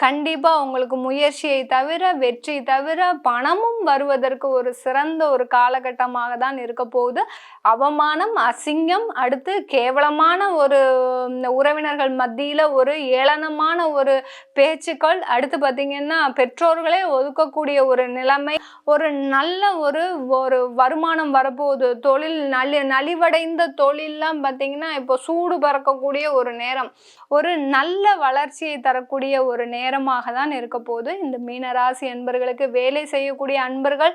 கண்டிப்பா உங்களுக்கு முயற்சியை தவிர, வெற்றி தவிர பணமும் வருவதற்கு ஒரு சிறந்த ஒரு காலகட்டமாக தான் இருக்க போகுது. அவமானம், அசிங்கம், அடுத்து கேவலமான ஒரு உறவினர்கள் மத்தியில ஒரு ஏளனமான ஒரு பேச்சுக்கள், அடுத்து பார்த்தீங்கன்னா பெற்றோர்களே ஒதுக்கக்கூடிய ஒரு நிலைமை, ஒரு நல்ல ஒரு ஒரு வருமானம் வரப்போகுது. தொழில் நலிவடைந்த தொழில்லாம் பார்த்தீங்கன்னா, இப்போ சூடு பறக்கக்கூடிய ஒரு நேரம். ஒரு நல்ல வளர்ச்சியை தரக்கூடிய ஒரு நேரமாக தான் இருக்க போகுது. இந்த மீனராசி அன்பர்களுக்கு வேலை செய்யக்கூடிய அன்பர்கள்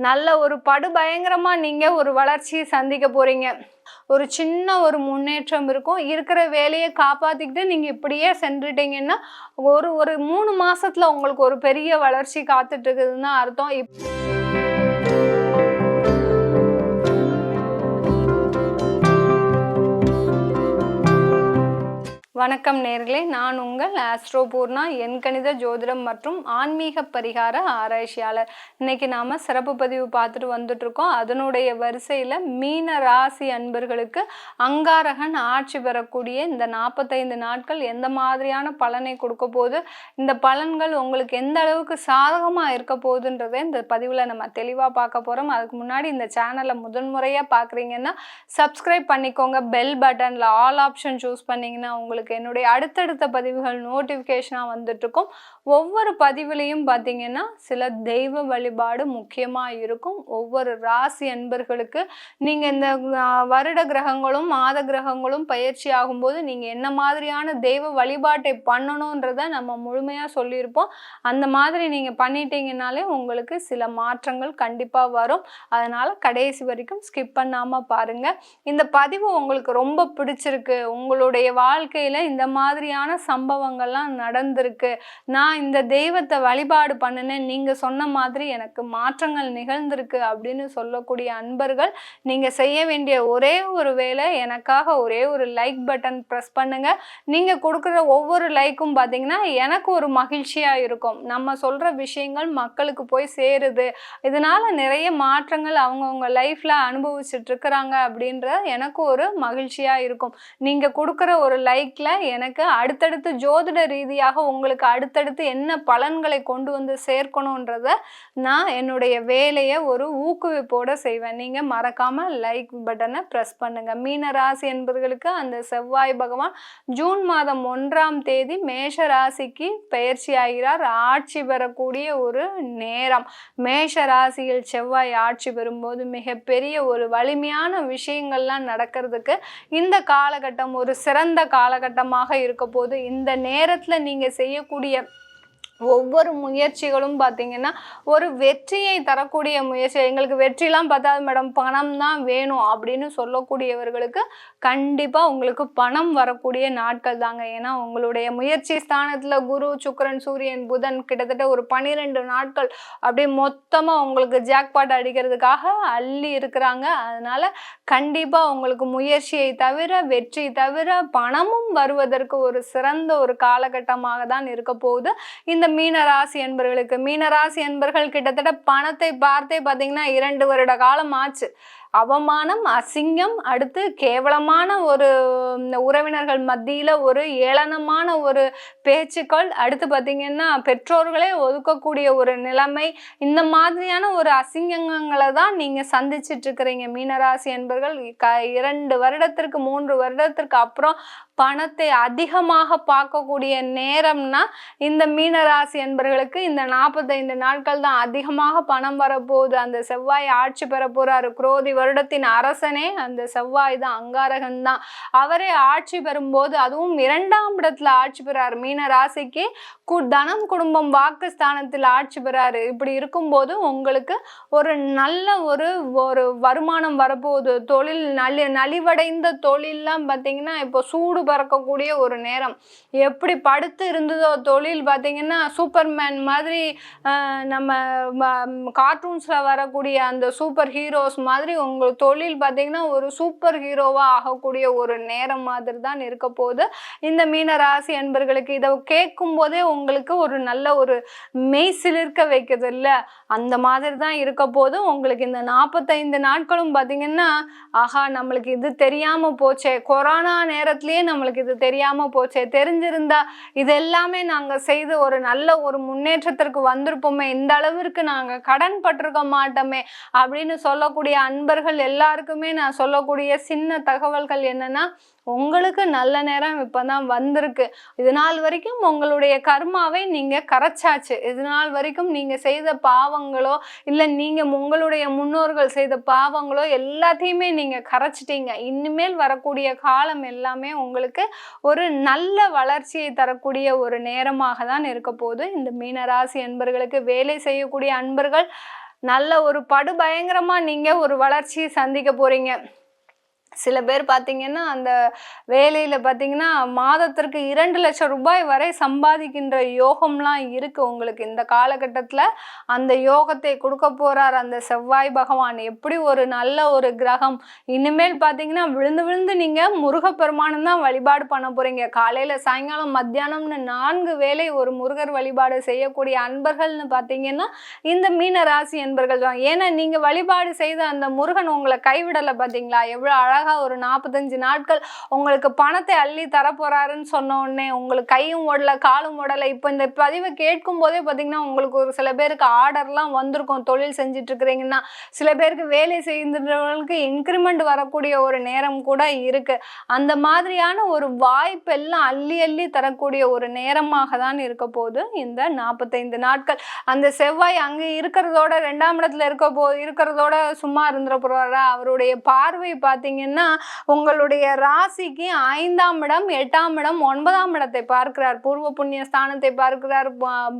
நல்ல ஒரு படுபயங்கரமா நீங்க ஒரு வளர்ச்சியை சந்திக்க போறீங்க. ஒரு சின்ன ஒரு முன்னேற்றம் இருக்கும். இருக்கிற வேலையை காப்பாத்திக்கிட்டு நீங்க இப்படியே சென்றுட்டீங்கன்னா ஒரு ஒரு 3 மாசத்துல உங்களுக்கு ஒரு பெரிய வளர்ச்சி காத்துட்டு இருக்குதுன்னு அர்த்தம். வணக்கம் நேர்களே, நான் உங்கள் ஆஸ்ட்ரோ பூர்ணா, எண்கணித ஜோதிடம் மற்றும் ஆன்மீக பரிகார ஆராய்ச்சியாளர். இன்னைக்கு நாம சிறப்பு பதிவு பார்த்துட்டு வந்துட்டு இருக்கோம். அதனுடைய வரிசையில மீன ராசி அன்பர்களுக்கு அங்காரகன் ஆட்சி பெறக்கூடிய இந்த 45 நாட்கள் எந்த மாதிரியான பலனை கொடுக்க போகுது, இந்த பலன்கள் உங்களுக்கு எந்த அளவுக்கு சாதகமா இருக்க போகுதுன்றதை இந்த பதிவுல நம்ம தெளிவா பார்க்க போறோம். அதுக்கு முன்னாடி இந்த சேனலை முதன்முறையா பாக்குறீங்கன்னா சப்ஸ்கிரைப் பண்ணிக்கோங்க. பெல் பட்டன்ல ஆல் ஆப்ஷன் சூஸ் பண்ணீங்கன்னா உங்களுக்கு என்னுடைய அடுத்தடுத்த பதிவுகள் நோட்டிஃபிகேஷனாக வந்துட்டு இருக்கும். ஒவ்வொரு பதிவுலையும் பார்த்தீங்கன்னா சில தெய்வ வழிபாடு முக்கியமாக இருக்கும். ஒவ்வொரு ராசி அன்பர்களுக்கு நீங்கள் இந்த வருட கிரகங்களும் மாத கிரகங்களும் பயிற்சி ஆகும்போது நீங்கள் என்ன மாதிரியான தெய்வ வழிபாட்டை பண்ணணுன்றதை நம்ம முழுமையாக சொல்லியிருப்போம். அந்த மாதிரி நீங்கள் பண்ணிட்டீங்கனாலே உங்களுக்கு சில மாற்றங்கள் கண்டிப்பாக வரும். அதனால் கடைசி வரைக்கும் ஸ்கிப் பண்ணாமல் பாருங்கள். இந்த பதிவு உங்களுக்கு ரொம்ப பிடிச்சிருக்கு, உங்களுடைய வாழ்க்கையில் இந்த மாதிரியான சம்பவங்கள்லாம் நடந்திருக்கு, நான் இந்த தெய்வத்தை வழிபாடு பண்ணினேன், நீங்க சொன்ன மாதிரி எனக்கு மாற்றங்கள் நிகழ்ந்திருக்கு அப்படின்னு சொல்லக்கூடிய அன்பர்கள் நீங்க செய்ய வேண்டிய ஒரே ஒரு வேலை, எனக்காக ஒரே ஒரு லைக் பட்டன் ப்ரெஸ் பண்ணுங்க. நீங்க கொடுக்குற ஒவ்வொரு லைக்கும் பார்த்தீங்கன்னா எனக்கு ஒரு மகிழ்ச்சியா இருக்கும். நம்ம சொல்ற விஷயங்கள் மக்களுக்கு போய் சேருது, இதனால நிறைய மாற்றங்கள் அவங்கவுங்க லைஃப்ல அனுபவிச்சுட்டு இருக்கிறாங்க அப்படின்ற எனக்கு ஒரு மகிழ்ச்சியா இருக்கும். நீங்க கொடுக்குற ஒரு லைக்ல எனக்கு அடுத்தடுத்து ஜோதிட ரீதியாக உங்களுக்கு அடுத்தடுத்து என்ன பலன்களை கொண்டு வந்து சேர்க்கணுன்றத நான் என்னுடைய வேலையை ஒரு ஊக்குவிப்போட செய்வேன். நீங்க மறக்காம லைக் பட்டனை பிரஸ் பண்ணுங்க. மீன ராசி என்பவர்களுக்கு அந்த செவ்வாய் பகவான் ஜூன் மாதம் 1ஆம் தேதி மேஷ ராசிக்கு பயிற்சி ஆகிறார். ஆட்சி பெறக்கூடிய ஒரு நேரம். மேஷ ராசியில் செவ்வாய் ஆட்சி பெறும்போது மிகப்பெரிய ஒரு வலிமையான விஷயங்கள்லாம் நடக்கிறதுக்கு இந்த காலகட்டம் ஒரு சிறந்த காலகட்டமாக இருக்க போது. இந்த நேரத்துல நீங்க செய்யக்கூடிய ஒவ்வொரு முயற்சிகளும் பார்த்தீங்கன்னா ஒரு வெற்றியை தரக்கூடிய முயற்சி. எங்களுக்கு வெற்றிலாம் பத்தாது மேடம், பணம் தான் வேணும் அப்படின்னு சொல்லக்கூடியவர்களுக்கு கண்டிப்பாக உங்களுக்கு பணம் வரக்கூடிய நாட்கள் தாங்க. ஏன்னா உங்களுடைய முயற்சி ஸ்தானத்தில் குரு, சுக்கிரன், சூரியன், புதன் கிட்டத்தட்ட ஒரு 12 நாட்கள் அப்படியே மொத்தமாக உங்களுக்கு ஜாக்பாட் அடிக்கிறதுக்காக அள்ளி இருக்கிறாங்க. அதனால கண்டிப்பாக உங்களுக்கு முயற்சியை தவிர, வெற்றி தவிர பணமும் வருவதற்கு ஒரு சிறந்த ஒரு காலகட்டமாக தான் இருக்க போகுது இந்த மீனராசி அன்பர்கள் கிட்டத்தட்ட பணத்தை பார்த்தே பார்த்தீங்கன்னா 2 வருட காலம் ஆச்சு. அவமானம், அசிங்கம், அடுத்து கேவலமான ஒரு உறவினர்கள் மத்தியில ஒரு ஏளனமான ஒரு பேச்சுக்கள், அடுத்து பார்த்தீங்கன்னா பெற்றோர்களே ஒதுக்கக்கூடிய ஒரு நிலைமை, இந்த மாதிரியான ஒரு அசிங்கங்களை தான் நீங்க சந்திச்சிட்டு இருக்கிறீங்க மீனராசி அன்பர்கள். 2 வருடத்திற்கு 3 வருடத்திற்கு அப்புறம் பணத்தை அதிகமாக பார்க்கக்கூடிய நேரம்னா இந்த மீனராசி அன்பர்களுக்கு இந்த 45 நாட்கள் தான். அதிகமாக பணம் வரப்போகுது. அந்த செவ்வாய் ஆட்சி பெற போறாரு. குரோதி வருடத்தின் அரசனே அந்த செவ்வாய் தான், அங்காரகன் தான். அவரே ஆட்சி பெறும்போது, அதுவும் 2ஆம் இடத்துல ஆட்சி பெறாரு. மீன ராசிக்கு தனம், குடும்பம், வாக்கு ஸ்தானத்தில் ஆட்சி பெறாரு. இப்படி இருக்கும்போது உங்களுக்கு ஒரு நல்ல ஒரு ஒரு வருமானம் வரப்போகுது. தொழில் நலிவடைந்த தொழில்லாம் பார்த்தீங்கன்னா இப்போ சூடு பறக்கக்கூடிய ஒரு நேரம். எப்படி படுத்து இருந்ததோ தொழில் பார்த்தீங்கன்னா சூப்பர்மேன் மாதிரி, நம்ம கார்ட்டூன்ஸ்ல வரக்கூடிய அந்த சூப்பர் ஹீரோஸ் மாதிரி உங்கள் தொழில் பார்த்தீங்கன்னா ஒரு சூப்பர் ஹீரோவாக ஆகக்கூடிய ஒரு நேரம் மாதிரி தான் இருக்க போது இந்த மீன ராசி அன்பர்களுக்கு. இதை கேட்கும் போதே உங்களுக்கு ஒரு நல்ல ஒரு மெய் சிலிர்க்க வைக்கிறது இல்லை, அந்த மாதிரி தான் இருக்க போது உங்களுக்கு. இந்த 45 நாட்களும் பார்த்தீங்கன்னா ஆஹா நம்மளுக்கு இது தெரியாம போச்சே, கொரோனா நேரத்திலேயே நம்மளுக்கு இது தெரியாம போச்சே, தெரிஞ்சிருந்தா இது எல்லாமே நாங்க செய்து ஒரு நல்ல ஒரு முன்னேற்றத்திற்கு வந்திருப்போமே, இந்த அளவிற்கு நாங்க கடன் பட்டிருக்க மாட்டோமே அப்படின்னு சொல்லக்கூடிய அன்பர்கள் எல்லாருக்குமே நான் சொல்லக்கூடிய சின்ன தகவல்கள் என்னன்னா, உங்களுக்கு நல்ல நேரம் இப்பதான் வந்திருக்கு. இது நாள் வரைக்கும் உங்களுடைய கர்மாவை நீங்க கரைச்சாச்சு. இது நாள் வரைக்கும் நீங்க செய்த பாவங்களோ இல்ல நீங்க உங்களுடைய முன்னோர்கள் செய்த பாவங்களோ எல்லாத்தையுமே நீங்க கரைச்சிட்டீங்க. இனிமேல் வரக்கூடிய காலம் எல்லாமே உங்களுக்கு ஒரு நல்ல வளர்ச்சியை தரக்கூடிய ஒரு நேரமாக தான் இருக்க போகுது. இந்த மீனராசி அன்பர்களுக்கு வேலை செய்யக்கூடிய அன்பர்கள் நல்ல ஒரு படுபயங்கரமா நீங்க ஒரு வளர்ச்சியை சந்திக்க போறீங்க. சில பேர் பார்த்தீங்கன்னா அந்த வேலையில் பார்த்தீங்கன்னா மாதத்திற்கு 2 லட்சம் ரூபாய் வரை சம்பாதிக்கின்ற யோகம்லாம் இருக்குது உங்களுக்கு. இந்த காலகட்டத்தில் அந்த யோகத்தை கொடுக்க போகிறார் அந்த செவ்வாய் பகவான். எப்படி ஒரு நல்ல ஒரு கிரகம். இனிமேல் பார்த்தீங்கன்னா விழுந்து விழுந்து நீங்கள் முருகப்பெருமானம் தான் வழிபாடு பண்ண போகிறீங்க. காலையில் சாயங்காலம் மத்தியானம்னு 4 வேளை ஒரு முருகர் வழிபாடு செய்யக்கூடிய அன்பர்கள்னு பார்த்தீங்கன்னா இந்த மீன ராசி அன்பர்கள் தான். ஏன்னா நீங்கள் வழிபாடு செய்த அந்த முருகன் உங்களை கைவிடலை பார்த்தீங்களா, எவ்வளோ அழகாக ஒரு 45 நாட்கள் உங்களுக்கு பணத்தை அள்ளி தரப்போறாருன்னு சொன்ன உடனே உங்களுக்கு கையும் ஓடல காலும் ஓடலை. இப்போ இந்த பதிவை கேட்கும் போதே பார்த்தீங்கன்னா உங்களுக்கு ஒரு சில பேருக்கு ஆர்டர்லாம் வந்திருக்கும். தொழில் செஞ்சுட்டு இருக்கிறீங்கன்னா சில பேருக்கு வேலை செய்கிறவங்களுக்கு இன்க்ரிமெண்ட் வரக்கூடிய ஒரு நேரம் கூட இருக்கு. அந்த மாதிரியான ஒரு வாய்ப்பு எல்லாம் அள்ளி அள்ளி தரக்கூடிய ஒரு நேரமாக தான் இருக்க போது இந்த 45 நாட்கள். அந்த செவ்வாய் அங்கே இருக்கிறதோட 2ஆம் இடத்துல இருக்கிறதோட சும்மா இருந்துட போறாரா, அவருடைய பார்வை பார்த்தீங்கன்னா உங்களுடைய ராசிக்கு 5ஆம் இடம் 8ஆம் இடம் 9ஆம் இடத்தை பார்க்கிறார். பூர்வ புண்ணிய ஸ்தானத்தை பார்க்கிறார்,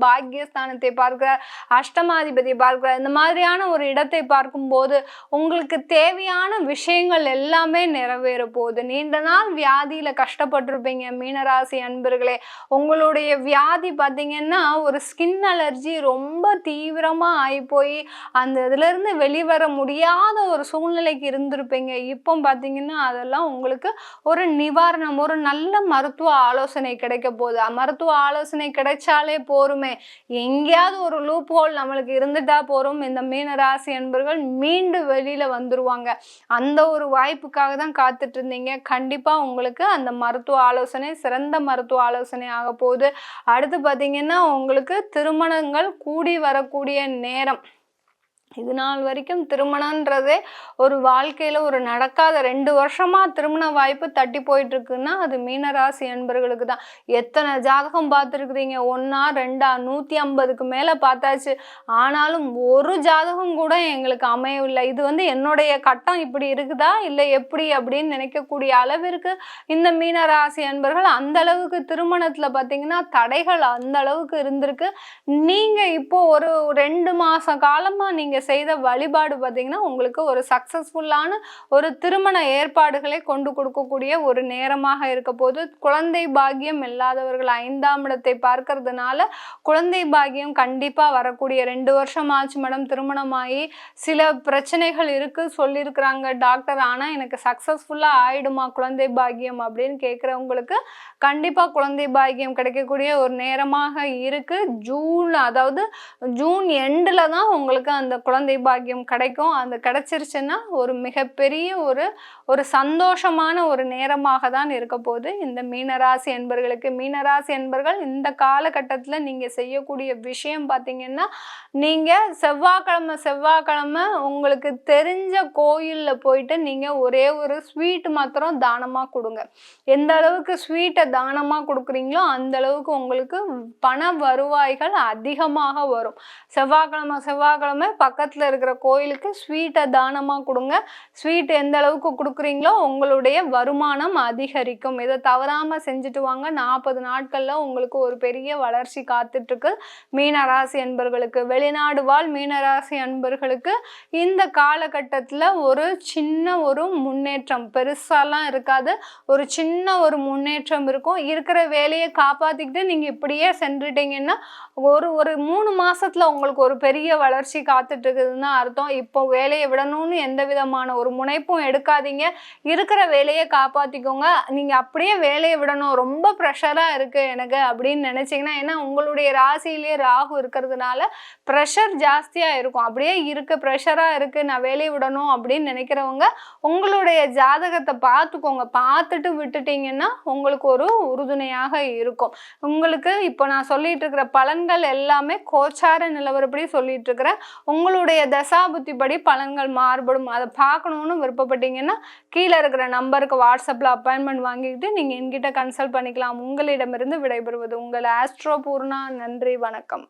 பாக்கிய ஸ்தானத்தை பார்க்கிறார், அஷ்டமாதிபதி பார்க்கிறார். இந்த மாதிரியான ஒரு இடத்தை பார்க்கும்போது உங்களுக்கு தேவையான விஷயங்கள் எல்லாமே நிறைவேற போகுது. நீண்ட நாள் வியாதியில கஷ்டப்பட்டிருப்பீங்க மீனராசி அன்பர்களே. உங்களுடைய வியாதி பார்த்தீங்கன்னா ஒரு ஸ்கின் அலர்ஜி ரொம்ப தீவிரமா ஆகி போய் அந்த இதுல இருந்து வெளிவர முடியாத ஒரு சூழ்நிலைக்கு இருந்திருப்பீங்க. இப்போ பார்த்தீங்கன்னா அதெல்லாம் உங்களுக்கு ஒரு நிவாரணம், ஒரு நல்ல மருத்துவ ஆலோசனை கிடைக்க போகுது. மருத்துவ ஆலோசனை கிடைச்சாலே போருமே, எங்கேயாவது ஒரு லூப் ஹோல் நம்மளுக்கு இருந்துட்டா போறோம், இந்த மீனராசி அன்பர்கள் மீண்டு வெளியில வந்துருவாங்க. அந்த ஒரு வாய்ப்புக்காக தான் காத்துட்டு இருந்தீங்க. கண்டிப்பா உங்களுக்கு அந்த மருத்துவ ஆலோசனை சிறந்த மருத்துவ ஆலோசனை ஆக போகுது. அடுத்து பார்த்தீங்கன்னா உங்களுக்கு திருமணங்கள் கூடி வரக்கூடிய நேரம். இது நாள் வரைக்கும் திருமணன்றதே ஒரு வாழ்க்கையில ஒரு நடக்காத 2 வருஷமா திருமண வாய்ப்பு தட்டி போயிட்டு இருக்குன்னா அது மீனராசி அன்பர்களுக்கு தான். எத்தனை ஜாதகம் பார்த்துருக்குறீங்க, 1 2 150க்கு மேல பார்த்தாச்சு. ஆனாலும் ஒரு ஜாதகம் கூட எங்களுக்கு அமையவில்லை. இது என்னுடைய கட்டம் இப்படி இருக்குதா இல்லை எப்படி அப்படின்னு நினைக்கக்கூடிய அளவிற்கு இந்த மீனராசி அன்பர்கள் அந்த அளவுக்கு திருமணத்துல பார்த்தீங்கன்னா தடைகள் அந்த அளவுக்கு இருந்திருக்கு. நீங்க இப்போ ஒரு 2 மாச காலமா நீங்க செய்த வழிபாடு பார்த்தீங்கன்னா உங்களுக்கு ஒரு சக்சஸ்ஃபுல்லான ஒரு திருமண ஏற்பாடுகளை கொண்டு கொடுக்கக்கூடிய ஒரு நேரமாக இருக்க போது. குழந்தை பாக்கியம் இல்லாதவர்கள் 5ஆம் இடத்தை பார்க்கறதுனால குழந்தை பாக்கியம் கண்டிப்பா வரக்கூடிய 2 வருஷம் ஆச்சு மேடம் திருமணமாகி, சில பிரச்சனைகள் இருக்கு சொல்லியிருக்கிறாங்க டாக்டர், ஆனா எனக்கு சக்சஸ்ஃபுல்லா ஆயிடுமா குழந்தை பாக்கியம் அப்படின்னு கேட்குறவங்களுக்கு கண்டிப்பா குழந்தை பாக்கியம் கிடைக்கக்கூடிய ஒரு நேரமாக இருக்கு. அதாவது ஜூன் எண்டில் தான் உங்களுக்கு அந்த குழந்தை பாக்கியம் கிடைக்கும். அந்த கிடைச்சிருச்சுன்னா ஒரு மிகப்பெரிய ஒரு சந்தோஷமான ஒரு நேரமாக தான் இருக்க போகுது இந்த மீனராசி என்பர்களுக்கு. மீனராசி என்பர்கள் இந்த காலகட்டத்தில் நீங்க செய்யக்கூடிய விஷயம் பார்த்தீங்கன்னா, நீங்க செவ்வாய்க்கிழமை உங்களுக்கு தெரிஞ்ச கோயிலில் போயிட்டு நீங்க ஒரே ஒரு ஸ்வீட் மாத்திரம் தானமா கொடுங்க. எந்த அளவுக்கு ஸ்வீட்டை தானமா கொடுக்குறீங்களோ அந்த அளவுக்கு உங்களுக்கு பண வருவாய்கள் அதிகமாக வரும். செவ்வாய்க்கிழமை பக்கத்துல இருக்கிற கோயிலுக்கு ஸ்வீட்டை தானமா கொடுங்க. ஸ்வீட் எந்த அளவுக்கு கொடுக்குறீங்களோ உங்களுடைய வருமானம் அதிகரிக்கும். இதை தவறாம செஞ்சுட்டு வாங்க. 40 நாட்கள்ல உங்களுக்கு ஒரு பெரிய வளர்ச்சி காத்துட்டு இருக்கு மீனராசி அன்பர்களுக்கு. வெளிநாடு வாழ் மீனராசி அன்பர்களுக்கு இந்த காலகட்டத்துல ஒரு சின்ன ஒரு முன்னேற்றம், பெருசாலாம் இருக்காது, ஒரு சின்ன ஒரு முன்னேற்றம் இருக்கும். இருக்கிற வேலையை காப்பாத்திக்கிட்டு நீங்க இப்படியே சென்றுட்டீங்கன்னா ஒரு 3 மாசத்துல உங்களுக்கு ஒரு பெரிய வளர்ச்சி காத்துட்டு இருக்குதுன்னு அர்த்தம். இப்போ வேலையை விடணும்னு எந்த விதமான ஒரு முனைப்பும் எடுக்காதீங்க. இருக்கிற வேலையை காப்பாற்றிக்கோங்க. நீங்கள் அப்படியே வேலையை விடணும், ரொம்ப ப்ரெஷராக இருக்குது எனக்கு அப்படின்னு நினச்சிங்கன்னா, ஏன்னா உங்களுடைய ராசியிலேயே ராகு இருக்கிறதுனால ப்ரெஷர் ஜாஸ்தியாக இருக்கும். அப்படியே ப்ரெஷராக இருக்குது, நான் வேலையை விடணும் அப்படின்னு நினைக்கிறவங்க உங்களுடைய ஜாதகத்தை பார்த்துக்கோங்க. பார்த்துட்டு விட்டுட்டீங்கன்னா உங்களுக்கு ஒரு உறுதுணையாக இருக்கும். உங்களுக்கு இப்போ நான் சொல்லிட்டு இருக்கிற பலன்கள் எல்லாமே கோச்சார நிலவரப்படி சொல்லிட்டு இருக்கிறேன். உங்களுடைய தசாபுத்தி படி பலன்கள் மாறுபடும். அதை பார்க்கணுன்னு விருப்பப்பட்டீங்கன்னா கீழே இருக்கிற நம்பருக்கு வாட்ஸ்அப்பில் அப்பாயின்மெண்ட் வாங்கிக்கிட்டு நீங்கள் என்கிட்ட கன்சல்ட் பண்ணிக்கலாம். உங்களிடமிருந்து விடைபெறுவது உங்கள் ஆஸ்ட்ரோ பூர்ணா. நன்றி, வணக்கம்.